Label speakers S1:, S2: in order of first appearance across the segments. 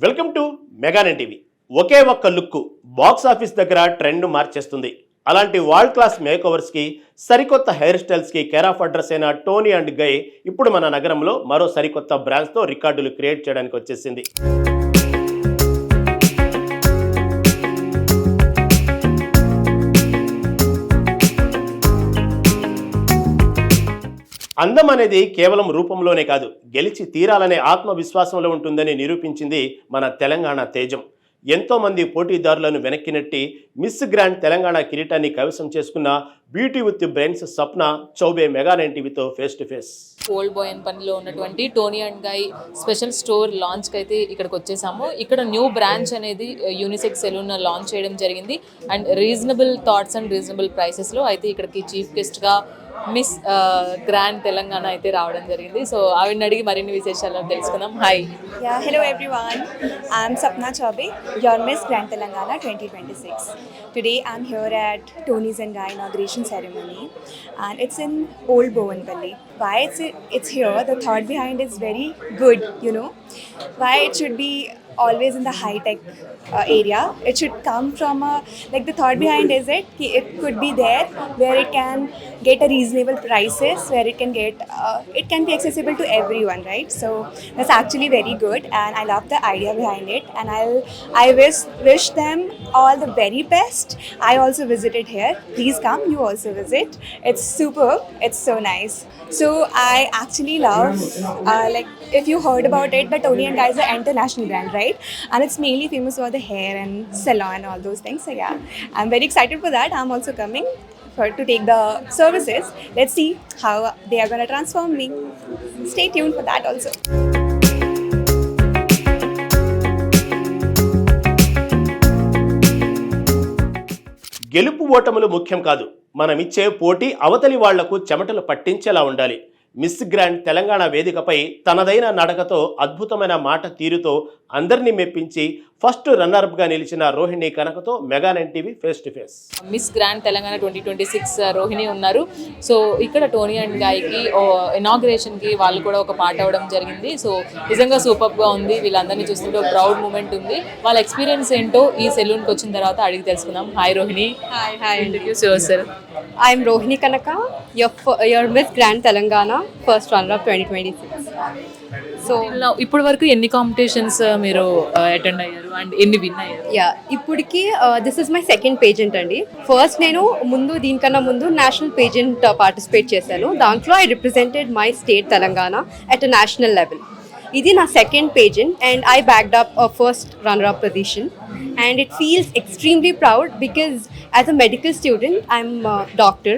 S1: Welcome to Meganen TV. ఒకే ఒక్క look box office దగ్గర ట్రెండ్ మార్చేస్తుంది. అలాంటి వరల్డ్ క్లాస్ మేకోవర్స్కి, సరికొత్త హెయిర్ స్టైల్స్కి కేర్ ఆఫ్ అడ్రస్ అయిన టోనీ అండ్ గై ఇప్పుడు మన నగరంలో మరో సరికొత్త బ్రాండ్స్తో రికార్డులు క్రియేట్ చేయడానికి వచ్చేసింది. అందం అనేది కేవలం రూపంలోనే కాదు, గెలిచి తీరాలనే ఆత్మవిశ్వాసంలో ఉంటుందని నిరూపించింది మన తెలంగాణ తేజం. ఎంతో మంది పోటీదారులను వెనక్కి నెట్టి మిస్ గ్రాండ్ తెలంగాణ కిరీటాన్ని కైవసం చేసుకున్న beauty with brains Sapna Choubey Meganen టీవీతో ఫేస్ టు ఫేస్.
S2: ఓల్డ్ బోయన్పల్లిలో ఉన్నటువంటి Tony and Guy special store లాంచ్కి అయితే ఇక్కడికి వచ్చేసాము. ఇక్కడ న్యూ బ్రాంచ్ అనేది యూనిసెక్స్ సెలూన్ లాంచ్ చేయడం జరిగింది. And reasonable thoughts and reasonable ప్రైసెస్లో అయితే ఇక్కడికి చీఫ్ గెస్ట్గా మిస్ గ్రాండ్ తెలంగాణ అయితే రావడం జరిగింది. సో ఆవిడని అడిగి మరిన్ని విశేషాలు తెలుసుకుందాం. Hi.
S3: Hello everyone. I'm Sapna Chaube, your Miss Grand Telangana 2026. Today I'm here at Tony's and Guy inauguration ceremony, and it's in Old Bowenpalli. Why it's here? The thought behind is very good. You know, why it should be always in the high tech area. It should come from like the thought behind is it could be there where it can get a reasonable prices, where it can get it can be accessible to everyone, right? So that's actually very good, and I love the idea behind it, and I wish them all the very best. I also visited here. Please come, you also visit. It's superb. It's so nice. So I actually love like if you heard about it, the Tony and Guy is an international brand, right? And it's mainly famous for the hair and salon and all those things. So yeah, I'm very excited for that. I'm also coming to take the services. Let's see how they are going to transform me. Stay tuned for that also.
S1: గెలుపు ఓటములు ముఖ్యం కాదు, మనమిచ్చే పోటీ అవతలి వాళ్లకు చెమటలు పట్టించేలా ఉండాలి. Miss grand Telangana వేదికపై తనదైన నడకతో, అద్భుతమైన మాట తీరుతో అందరినీ మెప్పించి ఫస్ట్ రన్నర్అప్గా నిలిచిన రోహిణి కనకతో Meganen TV face to face.
S2: Miss grand Telangana 2026 Rohini ఉన్నారు. సో ఇక్కడ టోనీ అండ్ గాయ్కి ఇనాగ్రేషన్కి వాళ్ళు కూడా ఒక పాట అవ్వడం జరిగింది. సో నిజంగా సూపర్గా ఉంది. వీళ్ళందరినీ చూస్తుంటే ఒక ప్రౌడ్ మూమెంట్ ఉంది. వాళ్ళ ఎక్స్పీరియన్స్ ఏంటో ఈ సెలూన్కి వచ్చిన తర్వాత అడిగి తెలుసుకుందాం. Hi Rohini.
S3: Hi.
S2: Introduce your self.
S4: I'm Rohini Kanaka, your Miss Grand Telangana first runner-up 2026.
S2: So ఇప్పటి వరకు ఎన్ని కాంపిటీషన్స్ మీరు అటెండ్ అయ్యారు అండ్ ఎన్ని విన్ అయ్యారు?
S4: ఇప్పటికి this is my second pageant అండి. ఫస్ట్ నేను దీనికన్నా ముందు నేషనల్ పేజెంట్ పార్టిసిపేట్ చేశాను. దాంట్లో I represented my state Telangana at a national level. ఇది నా second pageant and I backed up first runner-up position. And it feels extremely proud because as a medical student, I'm a doctor.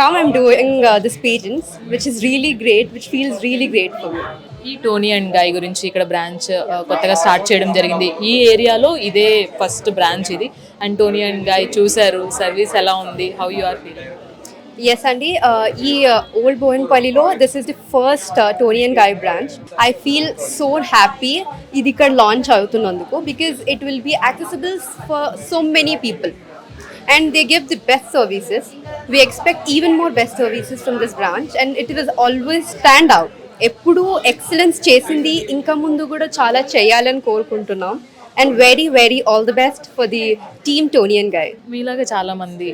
S4: I'm doing this pageants, which is really great, which feels really great for me.
S2: ఈ Tony and guy గురించి ఇక్కడ branch కొత్తగా start చేయడం జరిగింది. ఈ ఏరియాలో ఇదే first branch ఇది. అండ్ టోనీ అండ్ గాయ్ చూశారు, సర్వీస్ ఎలా ఉంది? How you are feeling?
S4: Yes, Andy. Old Bowenpalli this is the first Tony and Guy branch. I feel so happy ఇది ఇక్కడ launch అవుతున్నందుకు because it will be accessible for so many people and they give the best services. We expect even more best services from this branch and it will always stand out. ఎప్పుడు excellence చేసింది, ఇంకా ముందు కూడా చాలా చేయాలని కోరుకుంటున్నాం. And very all the best for the team Tony and Guy.
S2: మీలాగా చాలా మంది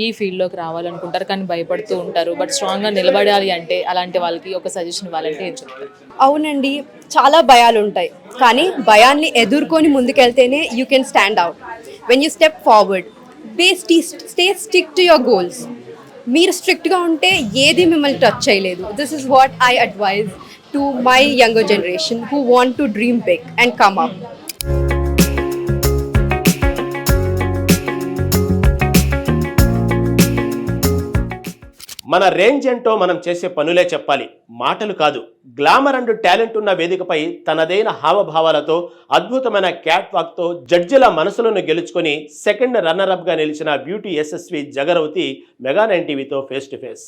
S2: ఈ ఫీల్డ్లోకి రావాలనుకుంటారు కానీ భయపడుతూ ఉంటారు. బట్ స్ట్రాంగ్గా నిలబడాలి అంటే అలాంటి వాళ్ళకి ఒక సజెషన్ ఇవ్వాలంటే ఏం చెప్తారు?
S4: అవునండి, చాలా భయాలు ఉంటాయి కానీ భయాన్ని ఎదుర్కొని ముందుకెళ్తేనే you can stand out. When you step forward, stay stick to your goals. మీరు స్ట్రిక్ట్గా ఉంటే ఏది మిమ్మల్ని టచ్ చేయలేదు. This is what I advise to my younger generation who want to dream big and come up.
S1: మన range ఏంటో మనం చేసే పనులే చెప్పాలి, మాటలు కాదు. గ్లామర్ అండ్ టాలెంట్ ఉన్న వేదికపై తనదైన హావభావాలతో, అద్భుతమైన క్యాట్ వాక్తో జడ్జిల మనసులను గెలుచుకొని సెకండ్ రన్నర్అప్గా నిలిచిన బ్యూటీ యశస్వి జగరవతి మెగానెన్ టీవీతో ఫేస్ టు ఫేస్.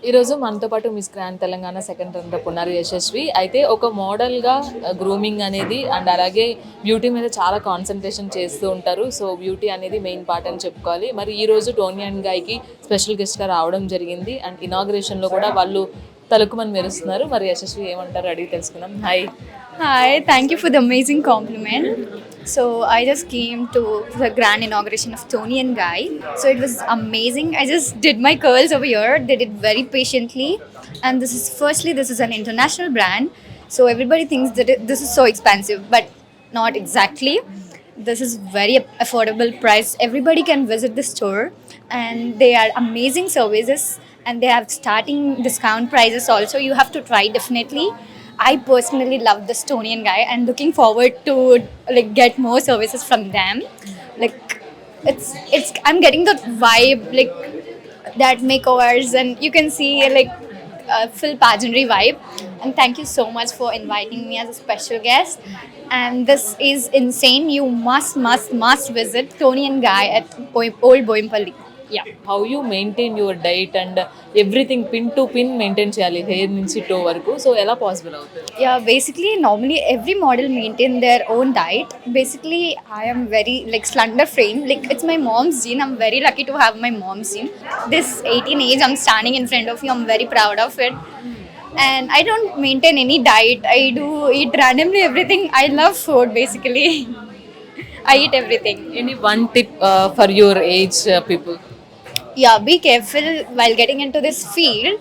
S2: ఈరోజు మనతో పాటు miss grand Telangana second runner ఉన్నారు యశస్వి. అయితే ఒక మోడల్గా గ్రూమింగ్ అనేది అండ్ అలాగే బ్యూటీ మీద చాలా కాన్సన్ట్రేషన్ చేస్తూ ఉంటారు. సో బ్యూటీ అనేది మెయిన్ పార్ట్ అని చెప్పుకోవాలి. మరి ఈరోజు టోనీ అండ్ గాయ్కి స్పెషల్ గెస్ట్గా రావడం జరిగింది అండ్ ఇనాగ్రేషన్లో కూడా వాళ్ళు తలుకుమని మెరుస్తున్నారు. మరి యశస్వి ఏమంటారు అడిగి తెలుసుకుందాం. Hi.
S5: Hi, thank you for the amazing compliment. So I just came to the grand inauguration of Tony and Guy. So it was amazing. I just did my curls over here. They did very patiently. And this is an international brand. So everybody thinks that this is so expensive, but not exactly. This is very affordable price. Everybody can visit the store, and they are amazing services. And they have starting discount prices also. You have to try definitely. I personally love this Tony and Guy and looking forward to like get more services from them. Like it's I'm getting the vibe like that makeovers, and you can see like full pageantry vibe. And thank you so much for inviting me as a special guest. And this is insane. You must visit Tony and Guy at Old Boimpalli. Yeah.
S2: How you maintain your diet and everything pin to pin maintain చేయాలి hair నుంచి to వరకు, so ఎలా possible అవుతుంది?
S5: Yeah, basically, normally every model maintain their own diet. Basically, I am very like slender frame. Like it's my mom's gene. I'm very lucky to have my mom's gene. This 18 age, I'm standing in front of you. I'm very proud of it. And I don't maintain any diet. I do eat randomly everything. I love food basically. I eat everything.
S2: Any one tip for your age people?
S5: Yeah, be careful while getting into this field.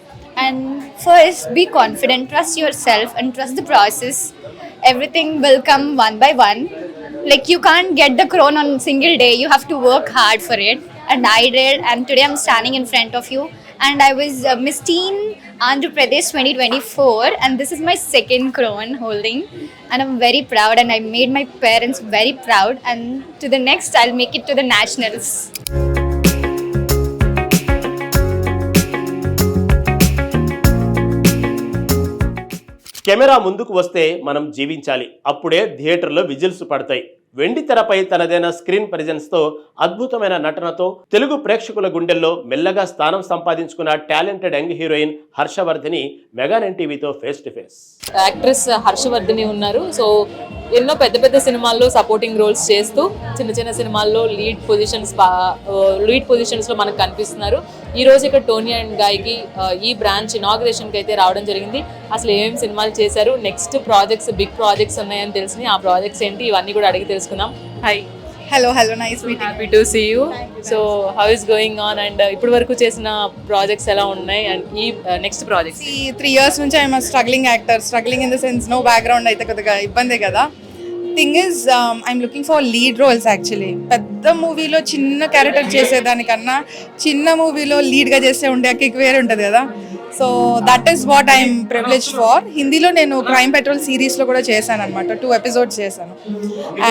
S5: And first, be confident, trust yourself, and trust the process. Everything will come one by one. Like you can't get the crown on single day. You have to work hard for it. And I did. And today I'm standing in front of you. And I was Miss Teen Andhra Pradesh 2024. And this is my second crown holding. And I'm very proud. And I made my parents very proud. And to the next, I'll make it to the nationals.
S1: Camera ముందుకు వస్తే మనం జీవించాలి, అప్పుడే థియేటర్లో whistles పడతాయి. వెండి తెరపై తనదైన స్క్రీన్ ప్రెజెన్స్తో అద్భుతమైన నటనతో తెలుగు ప్రేక్షకుల గుండెల్లో మెల్లగా స్థానం సంపాదించుకున్న talented young heroine Harshavardhini Meganine టీవీతో face to face.
S2: Actress Harshavardhini ఉన్నారు. సో ఎన్నో పెద్ద పెద్ద సినిమాల్లో సపోర్టింగ్ రోల్స్ చేస్తూ చిన్న చిన్న సినిమాల్లో లీడ్ పొజిషన్స్లో మనకు కనిపిస్తున్నారు. ఈ రోజు ఇక్కడ టోనీ అండ్ గాయ్కి ఈ బ్రాంచ్ ఇనాగ్రేషన్కి అయితే రావడం జరిగింది. అసలు ఏమేమి సినిమాలు చేశారు, నెక్స్ట్ ప్రాజెక్ట్స్, బిగ్ ప్రాజెక్ట్స్ ఉన్నాయని తెలిసి ఆ ప్రాజెక్ట్స్ ఏంటి ఇవన్నీ కూడా అడిగి తెలుసుకుందాం. Hi.
S6: Hello, nice meeting.
S2: Happy to see you. So how is going on and ఇప్పటి వరకు చేసిన ప్రాజెక్ట్స్ ఎలా ఉన్నాయి అండ్ ఈ నెక్స్ట్ ప్రాజెక్ట్స్?
S6: See, 3 years నుంచి I'm a struggling actor. Struggling in the sense no background అయితే కొద్దిగా ఇబ్బందే కదా. Thing is I'm looking for lead roles actually. పెద్ద మూవీలో చిన్న క్యారెక్టర్ చేసేదానికన్నా చిన్న మూవీలో లీడ్గా చేస్తే ఉండే కిక్ వేరే ఉంటుంది కదా. So that is what I'm privileged for. హిందీలో నేను క్రైమ్ పెట్రోల్ సిరీస్లో కూడా చేశాను అనమాట. 2 episodes చేశాను.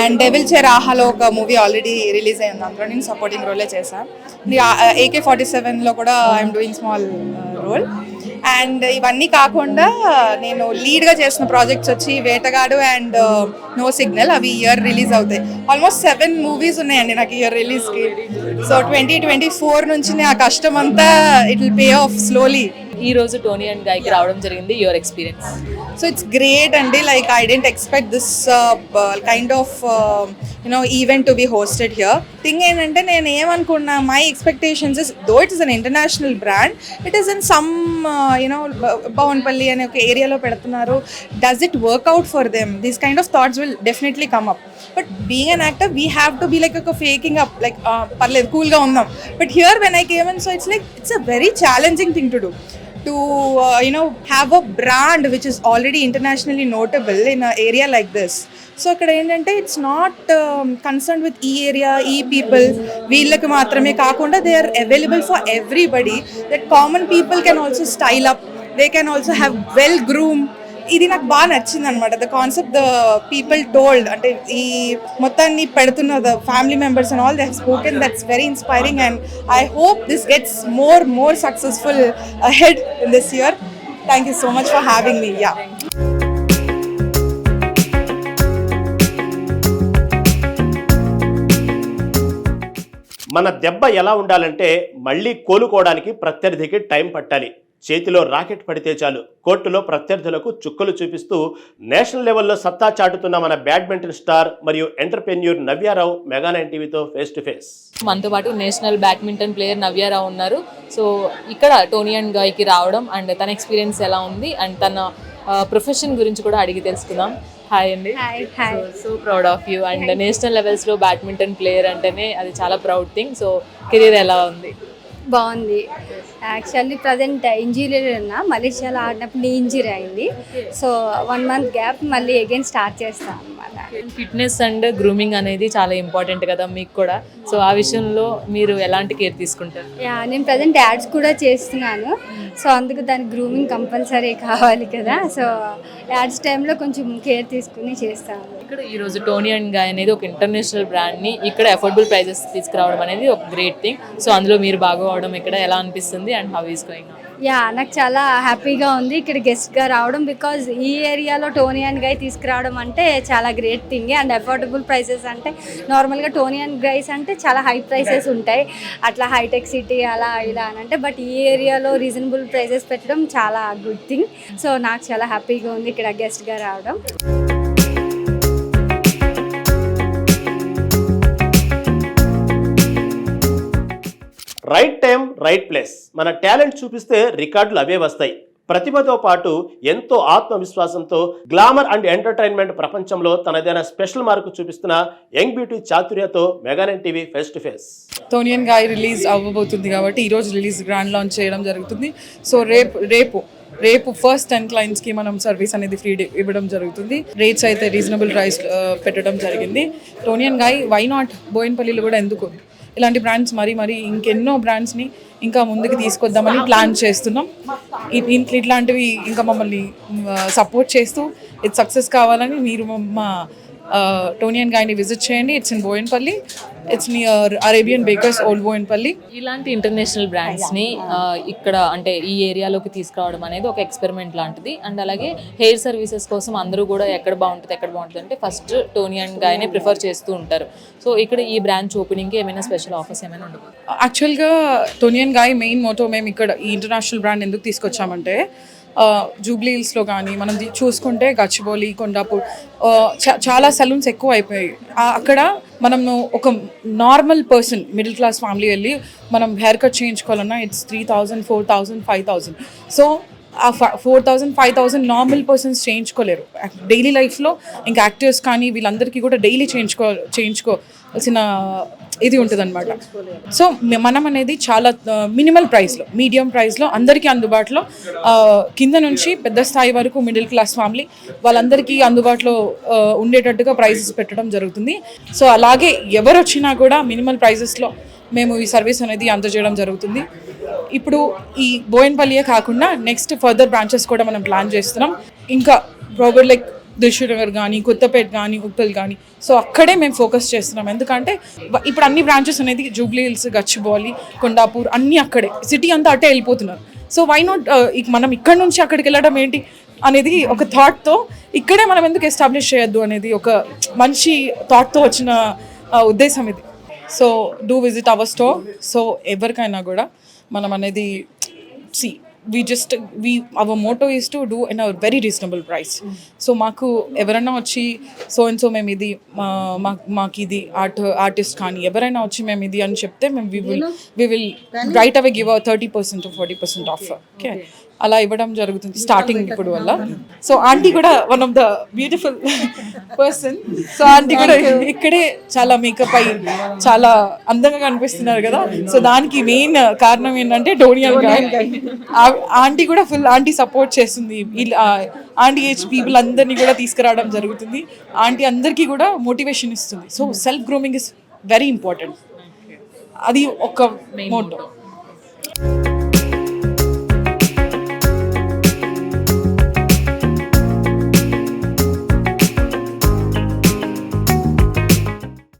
S6: అండ్ డెవిల్ చే రాహాలో ఒక మూవీ ఆల్రెడీ రిలీజ్ అయింది, అందులో నేను సపోర్టింగ్ రోలే చేశాను. AK-47లో కూడా I'm doing small role. And ఇవన్నీ కాకుండా నేను లీడ్గా చేసిన ప్రాజెక్ట్స్ వచ్చి వేటగాడు అండ్ నో సిగ్నల్, అవి ఇయర్ రిలీజ్ అవుతాయి. ఆల్మోస్ట్ 7 movies ఉన్నాయండి నాకు ఇయర్ రిలీజ్కి. సో 2024 నుంచి ఆ కష్టం అంతా it will pay off slowly.
S2: ఈ రోజు టోనీ అండ్ గాయ్కి రావడం జరిగింది. Your experience?
S6: So it's great అండి. Like I didn't expect this kind of event to be hosted here. Thing ఏంటంటే నేను ఏమనుకున్నా, my expectations is though it is an international brand, it is in some Bowenpally అనే ఒక ఏరియాలో పెడుతున్నారు. Does it work out for them? These kind of thoughts will definitely come up. But being an actor we have to be like ఒక faking up, like పర్లేదు కూల్గా ఉందాం. But here when I came in, so it's like it's a very challenging thing to do. To have a brand which is already internationally notable in an area like this. So ikkada endante it's not concerned with e area, e people, veellaki maatrame kaakunda they are available for everybody, that common people can also style up, they can also have well groomed. ఇది నాకు బాగా నచ్చింది అనమాట. The concept the people told, అంటే ఈ మొత్తాన్ని పెడుతున్న the family members and all they have spoken, that's very inspiring. And I hope this gets more successful ahead in this year. Thank you so much for having me. Yeah.
S1: మన దెబ్బ ఎలా ఉండాలంటే మళ్ళీ కోలుకోవడానికి ప్రత్యర్థికి టైం పట్టాలి. చేతిలో rocket పడితే చాలు కోర్టులో ప్రత్యర్థులకు చుక్కలు చూపిస్తూ నేషనల్ లెవెల్లో సత్తా చాటుతున్న మన బ్యాడ్మింటన్ స్టార్ మరియు ఎంటర్ప్రెన్యూర్ నవ్యారావు మెగానైన్ టీవీతో ఫేస్ టు ఫేస్.
S2: మనతో పాటు నేషనల్ బ్యాడ్మింటన్ ప్లేయర్ నవ్యారావు ఉన్నారు. సో ఇక్కడ టోనీ అండ్ గాయ్కి రావడం అండ్ తన ఎక్స్పీరియన్స్ ఎలా ఉంది అండ్ తన ప్రొఫెషన్ గురించి కూడా అడిగి తెలుసుకుందాం. హాయ్ అండి.
S5: Hi.
S2: So proud of you. And national లెవెల్స్లో బ్యాడ్మింటన్ ప్లేయర్ అంటేనే అది చాలా ప్రౌడ్ థింగ్. సో కెరీర్ ఎలా ఉంది?
S5: బాగుంది. యాక్చువల్లీ ప్రజెంట్ ఇంజరీ ఉన్నా, మలేషియాలో ఆడినప్పుడు నీ ఇంజరీ అయింది. సో 1 month గ్యాప్ మళ్ళీ అగైన్ స్టార్ట్ చేస్తాను అనమాట.
S2: ఫిట్నెస్ అండ్ గ్రూమింగ్ అనేది చాలా ఇంపార్టెంట్ కదా మీకు కూడా. సో ఆ విషయంలో మీరు ఎలాంటి కేర్ తీసుకుంటారు?
S5: నేను ప్రజెంట్ యాడ్స్ కూడా చేస్తున్నాను. సో అందుకు దానికి గ్రూమింగ్ కంపల్సరీ కావాలి కదా. సో యాడ్స్ టైంలో కొంచెం కేర్ తీసుకుని చేస్తాను.
S2: ఇక్కడ ఈరోజు టోనీ అండ్ గాయ్ అనేది ఒక ఇంటర్నేషనల్ బ్రాండ్ని ఇక్కడ అఫోర్డబుల్ ప్రైజెస్ తీసుకురావడం అనేది ఒక గ్రేట్ థింగ్. సో అందులో మీరు బాగా అవడం ఇక్కడ ఎలా అనిపిస్తుంది అండ్ హౌ ఈస్ గోయింగ్?
S5: నాకు చాలా హ్యాపీగా ఉంది ఇక్కడ గెస్ట్గా రావడం. బికాజ్ ఈ ఏరియాలో టోనీ అండ్ గై తీసుకురావడం అంటే చాలా great thing. And affordable prices అంటే నార్మల్గా టోనీ అండ్ గైస్ అంటే చాలా హై ప్రైసెస్ ఉంటాయి, అట్లా హైటెక్ సిటీ అలా ఇలా అని అంటే. బట్ ఈ ఏరియాలో రీజనబుల్ ప్రైసెస్ పెట్టడం చాలా గుడ్ థింగ్. సో నాకు చాలా హ్యాపీగా ఉంది ఇక్కడ గెస్ట్గా రావడం.
S1: Right time right place. మన టాలెంట్ చూపిస్తే రికార్డులు అవే వస్తాయి. ప్రతిభతో పాటు ఎంతో ఆత్మవిశ్వాసంతో గ్లామర్ అండ్ ఎంటర్టైన్మెంట్ ప్రపంచంలో తనదైన స్పెషల్ మార్కు చూపిస్తున్న యంగ్ బ్యూటీ చాతుర్యతో Meganine TV face to face.
S6: Tony and Guy release అవ్వబోతుంది కాబట్టి ఈరోజు రిలీజ్ గ్రాండ్ లాంచ్ చేయడం జరుగుతుంది. సో రేపు ఫస్ట్ 10 clientsకి మనం సర్వీస్ అనేది ఫ్రీ ఇవ్వడం జరుగుతుంది. రేట్స్ అయితే రీజనబుల్ ప్రైస్ పెట్టడం జరిగింది. Tony and Guy why not బోయిన్పల్లిలో కూడా ఎందుకు ఇలాంటి బ్రాండ్స్ మరి ఇంకెన్నో బ్రాండ్స్ని ఇంకా ముందుకు తీసుకొద్దామని ప్లాన్ చేస్తున్నాం. ఇట్లాంటివి ఇంకా మమ్మల్ని సపోర్ట్ చేస్తూ ఇది సక్సెస్ కావాలని మీరు మా టోనీ అండ్ గాయ్ని విజిట్ చేయండి. It's in Bowenpally, it's near Arabian bakers, old Bowenpally.
S2: ఇలాంటి ఇంటర్నేషనల్ బ్రాండ్స్ని ఇక్కడ అంటే ఈ ఏరియాలోకి తీసుకురావడం అనేది ఒక ఎక్స్పెరిమెంట్ లాంటిది. అండ్ అలాగే హెయిర్ సర్వీసెస్ కోసం అందరూ కూడా ఎక్కడ బాగుంటుంది అంటే ఫస్ట్ టోనీ అండ్ గాయ్నే ప్రిఫర్ చేస్తూ ఉంటారు. సో ఇక్కడ ఈ బ్రాంచ్ ఓపెనింగ్కి ఏమైనా స్పెషల్ ఆఫర్స్ ఏమైనా ఉండవు?
S6: యాక్చువల్గా Tony and guy main motto మేము ఇక్కడ ఈ ఇంటర్నేషనల్ బ్రాండ్ ఎందుకు తీసుకొచ్చామంటే జూబ్లీ హిల్స్లో కానీ మనం చూసుకుంటే గచ్చిబౌలి, కొండాపూర్ చాలా సలూన్స్ ఎక్కువ అయిపోయాయి. అక్కడ మనము ఒక normal person middle class family వెళ్ళి మనం హెయిర్ కట్ చేయించుకోవాలన్నా ఇట్స్ 3,000, 4,000, 5,000. సో ఆ 4,000, 5,000 నార్మల్ పర్సన్స్ చేయించుకోలేరు. డైలీ లైఫ్లో ఇంకా యాక్టర్స్ కానీ వీళ్ళందరికీ కూడా డైలీ చేయించుకోవాల్సిన ఇది ఉంటుంది అనమాట. సో మనం అనేది చాలా మినిమల్ ప్రైస్లో, మీడియం ప్రైస్లో అందరికీ అందుబాటులో, కింద నుంచి పెద్ద స్థాయి వరకు మిడిల్ క్లాస్ ఫ్యామిలీ వాళ్ళందరికీ అందుబాటులో ఉండేటట్టుగా ప్రైజెస్ పెట్టడం జరుగుతుంది. సో అలాగే ఎవరు వచ్చినా కూడా మినిమల్ ప్రైజెస్లో మేము ఈ సర్వీస్ అనేది అందజేయడం జరుగుతుంది. ఇప్పుడు ఈ బోయిన్పల్లియే కాకుండా నెక్స్ట్ ఫర్దర్ బ్రాంచెస్ కూడా మనం ప్లాన్ చేస్తున్నాం. ఇంకా ప్రాబర్ లైక్ దిల్షునగర్ కానీ, కొత్తపేట కానీ, ఉప్పల్ కానీ. సో అక్కడే మేము ఫోకస్ చేస్తున్నాం. ఎందుకంటే ఇప్పుడు అన్ని బ్రాంచెస్ అనేది జూబ్లీ హిల్స్, గచ్చిబౌలి, కొండాపూర్ అన్నీ అక్కడే, సిటీ అంతా అట్టే వెళ్ళిపోతున్నారు. సో వై నాట్ మనం ఇక్కడ నుంచి అక్కడికి వెళ్ళడం ఏంటి అనేది ఒక థాట్తో ఇక్కడే మనం ఎందుకు ఎస్టాబ్లిష్ చేయొద్దు అనేది ఒక మంచి థాట్తో వచ్చిన ఉద్దేశం ఇది. So do visit our store. So ఎవరికైనా కూడా మనం అనేది our motto is to do in a very reasonable price. So మాకు ఎవరైనా వచ్చి సో అండ్ సో మేము ఇది మాకు ఇది ఆర్టిస్ట్ కానీ ఎవరైనా వచ్చి మేము ఇది అని చెప్తే మేము we will right away give a 30% to 40% offer. Okay, అలా ఇవ్వడం జరుగుతుంది స్టార్టింగ్ ఇప్పుడు వల్ల. సో ఆంటీ కూడా one of the beautiful person. So aunty కూడా ఇక్కడే చాలా మేకప్ అయ్యి చాలా అందంగా కనిపిస్తున్నారు కదా. సో దానికి మెయిన్ కారణం ఏంటంటే టోనీ అండ్ గాయ్. ఆంటీ కూడా ఫుల్ ఆంటీ సపోర్ట్ చేస్తుంది. ఆంటీ ఏజ్ పీపుల్ అందరినీ కూడా తీసుకురావడం జరుగుతుంది. ఆంటీ అందరికీ కూడా మోటివేషన్ ఇస్తుంది. So self grooming is very important. అది ఒక మోటో.